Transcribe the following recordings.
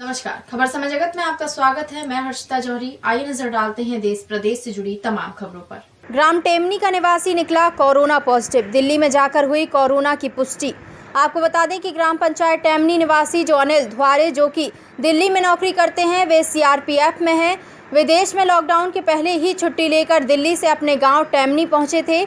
नमस्कार, खबर समय जगत में आपका स्वागत है। मैं हर्षिता जौहरी। आइए नजर डालते हैं देश प्रदेश से जुड़ी तमाम खबरों पर। ग्राम टेमनी का निवासी निकला कोरोना पॉजिटिव। दिल्ली में जाकर हुई कोरोना की पुष्टि। आपको बता दें कि ग्राम पंचायत टेमनी निवासी जो अनिल ध्वारे, जो कि दिल्ली में नौकरी करते हैं, वे सीआरपीएफ में हैं। वे देश में लॉकडाउन के पहले ही छुट्टी लेकर दिल्ली से अपने गाँव टेमनी पहुँचे थे।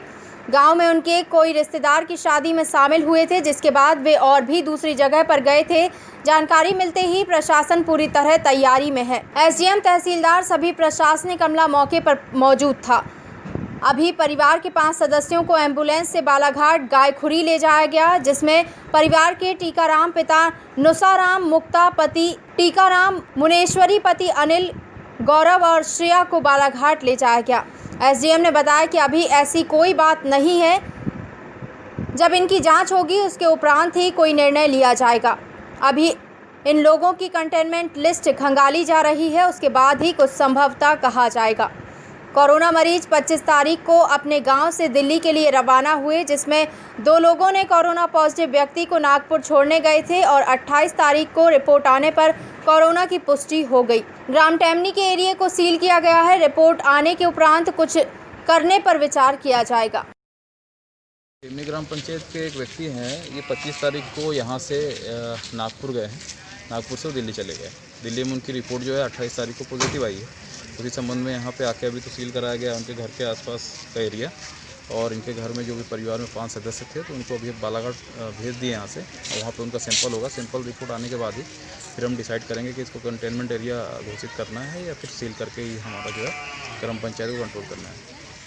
गांव में उनके कोई रिश्तेदार की शादी में शामिल हुए थे, जिसके बाद वे और भी दूसरी जगह पर गए थे। जानकारी मिलते ही प्रशासन पूरी तरह तैयारी में है। एसडीएम, तहसीलदार, सभी प्रशासनिक अमला मौके पर मौजूद था। अभी परिवार के 5 सदस्यों को एम्बुलेंस से बालाघाट गायखुरी ले जाया गया, जिसमें परिवार के टीकाराम पिता नुसाराम, मुक्ता पति टीकाराम, मुनेश्वरी पति अनिल, गौरव और श्रेया को बालाघाट ले जाया गया। एसडीएम ने बताया कि अभी ऐसी कोई बात नहीं है, जब इनकी जांच होगी उसके उपरांत ही कोई निर्णय लिया जाएगा। अभी इन लोगों की कंटेनमेंट लिस्ट खंगाली जा रही है, उसके बाद ही कुछ संभवतः कहा जाएगा। कोरोना मरीज 25 तारीख को अपने गांव से दिल्ली के लिए रवाना हुए, जिसमें 2 लोगों ने कोरोना पॉजिटिव व्यक्ति को नागपुर छोड़ने गए थे और 28 तारीख को रिपोर्ट आने पर कोरोना की पुष्टि हो गई। ग्राम टेमनी के एरिया को सील किया गया है। रिपोर्ट आने के उपरांत कुछ करने पर विचार किया जाएगा। टेमनी ग्राम पंचायत के एक व्यक्ति हैं, ये 25 तारीख को यहाँ से नागपुर गए हैं। नागपुर से दिल्ली चले गए। दिल्ली में उनकी रिपोर्ट जो है 28 तारीख को पॉजिटिव आई है। उसी संबंध में यहाँ पे आके अभी तो सील कराया गया उनके घर के आसपास का एरिया, और इनके घर में जो भी परिवार में 5 सदस्य थे तो उनको अभी बालाघाट भेज दिए यहाँ से, और वहाँ पे उनका सैंपल होगा। सैंपल रिपोर्ट आने के बाद ही फिर हम डिसाइड करेंगे कि इसको कंटेनमेंट एरिया घोषित करना है या फिर सील करके ही हमारा जो है ग्राम पंचायत को कंट्रोल करना है।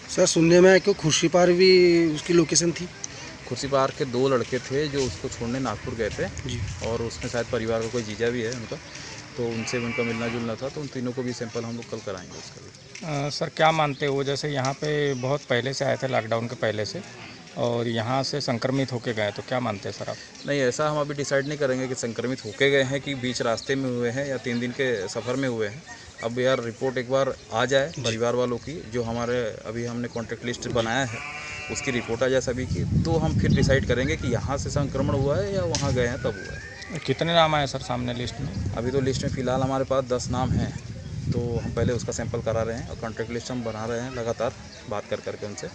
सर, सुनने में आया कि खुर्शीपार भी उसकी लोकेशन थी। खुर्शीपार के 2 लड़के थे जो उसको छोड़ने नागपुर गए थे जी, और उसमें शायद परिवार का कोई जीजा भी है उनका, तो उनसे उनका मिलना जुलना था, तो उन तीनों को भी सैंपल हम लोग कल कराएंगे उसका भी। सर, क्या मानते हो, जैसे यहाँ पे बहुत पहले से आए थे, लॉकडाउन के पहले से, और यहाँ से संक्रमित होके गए, तो क्या मानते हैं सर आप? नहीं, ऐसा हम अभी डिसाइड नहीं करेंगे कि संक्रमित होके गए हैं कि बीच रास्ते में हुए हैं या 3 दिन के सफ़र में हुए हैं। अब यार रिपोर्ट एक बार आ जाए परिवार वालों की, जो हमारे अभी हमने कॉन्टैक्ट लिस्ट बनाया है उसकी रिपोर्ट आ जाए सभी की, तो हम फिर डिसाइड करेंगे कि यहाँ से संक्रमण हुआ है या वहाँ गए हैं तब हुआ है। कितने नाम आए सर सामने लिस्ट में? अभी तो लिस्ट में फ़िलहाल हमारे पास 10 नाम हैं, तो हम पहले उसका सैंपल करा रहे हैं और कॉन्टैक्ट लिस्ट हम बना रहे हैं लगातार बात कर करके उनसे।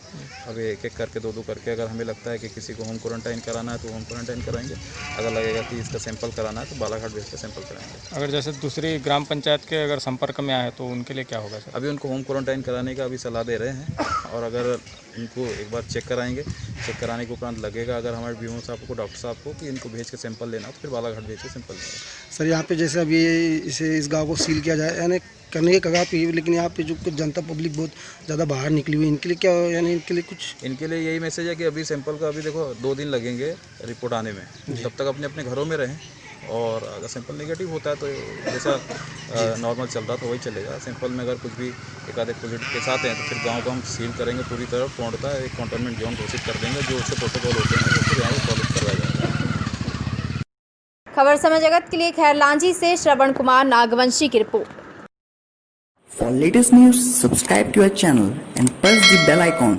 अभी एक एक करके 2-2 करके अगर हमें लगता है कि किसी को होम क्वारंटाइन कराना है तो होम क्वारंटाइन कराएंगे, अगर लगेगा कि इसका सैंपल कराना है तो बालाघाट भेज के सैंपल कराएंगे। अगर जैसे दूसरी ग्राम पंचायत के अगर संपर्क में आए तो उनके लिए क्या होगा सर? अभी उनको होम क्वारंटाइन कराने का अभी सलाह दे रहे हैं, और अगर इनको एक बार चेक कराएंगे, चेक कराने के उपरांत लगेगा अगर हमारे बीओ साहब को, डॉक्टर साहब को, कि इनको भेज के सैंपल लेना तो फिर बालाघाट भेज के सैंपल लेंगे। सर, यहाँ पे जैसे अभी इस गांव को सील किया जाए, यानी करने के कगार पे, लेकिन यहाँ पे जो कुछ जनता पब्लिक बहुत ज़्यादा बाहर निकली हुई, इनके लिए क्या, यानी इनके लिए कुछ? इनके लिए यही मैसेज है कि अभी सैंपल का अभी देखो 2 दिन लगेंगे रिपोर्ट आने में, तब तक अपने अपने घरों में रहें, और अगर सैंपल नेगेटिव होता है तो जैसा नॉर्मल चल रहा तो वही चलेगा। सैंपल में अगर कुछ भी एक आधे पॉजिटिव केस आते हैं तो फिर गांव को हम सील करेंगे पूरी तरह, पूर्णतः एक कंटेनमेंट जोन घोषित कर देंगे, जो उससे प्रोटोकॉल होते हैं वो फिर यहाँ फॉलो करवाया जाएगा। खबर समय जगत के लिए खैरलांजी से श्रवण कुमार नागवंशी की report. For latest news, subscribe to our channel and press the bell icon.